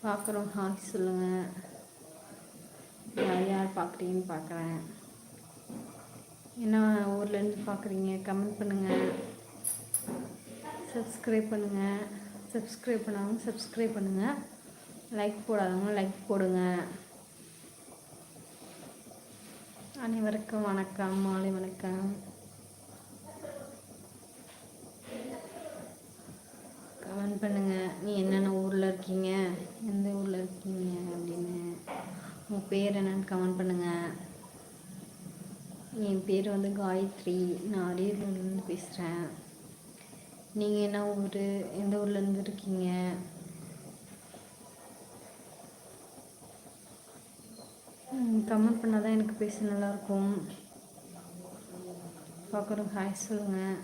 பார்க்குறோம். ஹாய் சொல்லுங்கள். யார் யார் பார்க்குறீங்கன்னு பார்க்குறேன். என்ன ஊர்லேருந்து பார்க்குறீங்க? கமெண்ட் பண்ணுங்கள். சப்ஸ்கிரைப் பண்ணுங்கள். சப்ஸ்கிரைப் பண்ணாதவங்க சப்ஸ்கிரைப் பண்ணுங்கள். லைக் போடாதவங்க லைக் போடுங்க. அனைவருக்கும் வணக்கம், மாலை வணக்கம். கமெண்ட் பண்ணுங்கள். நீ என்னென்ன ஊரில் இருக்கீங்க, எந்த ஊரில் இருக்கீங்க அப்படின்னு, உங்கள் பேர் என்னன்னு கமெண்ட் பண்ணுங்கள். என் பேர் வந்து காயத்ரி. நான் அரியலூர்லேருந்து பேசுகிறேன். நீங்கள் என்ன ஊர், எந்த ஊர்லேருந்து இருக்கீங்க? கமெண்ட் பண்ணால் தான் எனக்கு பேச நல்லாயிருக்கும். பார்க்குறோம். ஹாய் சொல்லுங்கள்.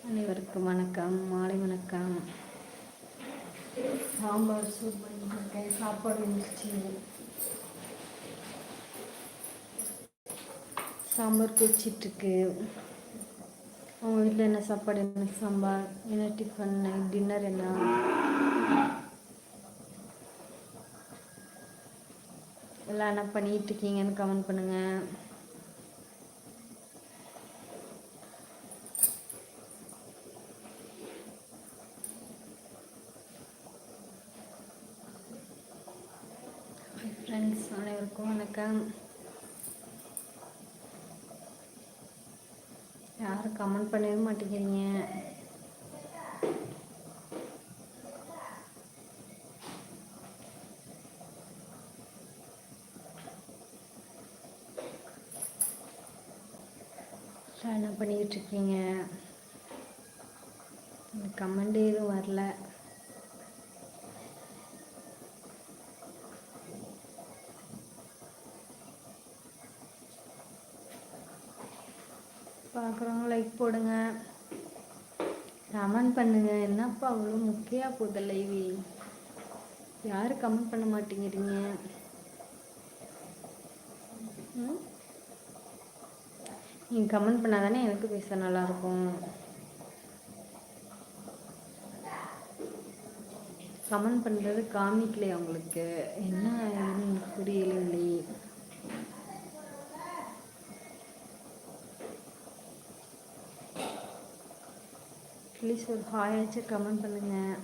அனைவருக்கும் வணக்கம், மாலை வணக்கம். சாம்பார் சூப் பண்ணியிருக்கேன். சாப்பாடு இருந்துச்சு. சாம்பார் கொச்சிட்ருக்கு. உங்கள் வீட்டில் என்ன சாப்பாடு, என்ன சாம்பார், என்ன டிஃபன், டின்னர் என்ன? எல்லாம் என்ன பண்ணிகிட்ருக்கீங்கன்னு கமெண்ட் பண்ணுங்கள். ஃப்ரெண்ட்ஸ் அனைவருக்கும் வணக்கம். யாரும் கமெண்ட் பண்ணவே மாட்டேங்கிறீங்க. என்ன பண்ணிக்கிட்டு இருக்கீங்க? கமெண்ட் எதுவும் வரல. பார்க்குறவங்க லைக் போடுங்க, கமெண்ட் பண்ணுங்க. என்னப்பா அவ்வளோ முக்கியம் போகுது லைவ், யாரும் கமெண்ட் பண்ண மாட்டேங்கிறீங்க? நீங்கள் கமெண்ட் பண்ணால் தானே எனக்கு பேச நல்லாயிருக்கும். கமெண்ட் பண்ணுறது காமிக்கலையே உங்களுக்கு, என்ன புரியலை. ப்ளீஸ் ஒரு ஹாயாச்சும் கமெண்ட் பண்ணுங்கள்.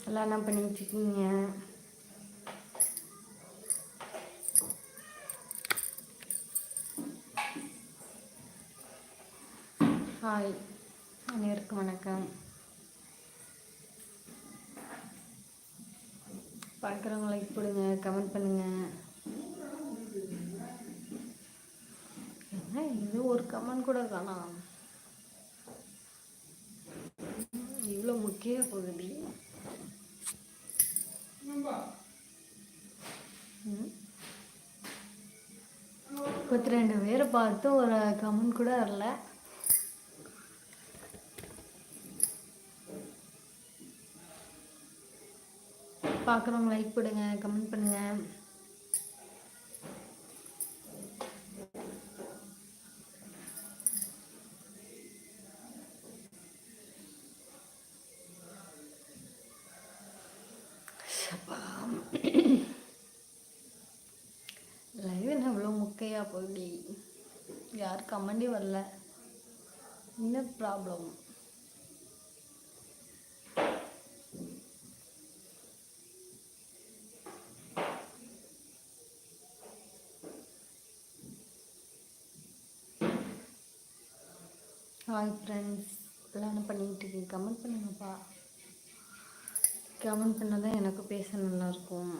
எல்லாம் என்ன பண்ணிட்டு இருக்கீங்க? ஹாய், அனைவருக்கும் வணக்கம். பார்க்குறவங்க லைக் போடுங்க, கமெண்ட் பண்ணுங்க. என்ன இது ஒரு கமெண்ட் கூட காணோம். இவ்வளோ முக்கிய பகுதி. 32 பேரை பார்த்து ஒரு கமெண்ட் கூட வரல. பார்க்குறவங்க லைக் போடுங்க, கமெண்ட் பண்ணுங்க. லைவ் என்ன இவ்வளோ முக்கையா போகுது, யார் கமெண்டே வரல. என்ன ப்ராப்ளம்? ஹாய் ஃப்ரெண்ட்ஸ், எல்லாம் என்ன பண்ணிக்கிட்டு இருக்கீங்க? கமெண்ட் பண்ணுங்கப்பா. கமெண்ட் பண்ணால் தான் எனக்கு பேச நல்லாயிருக்கும்.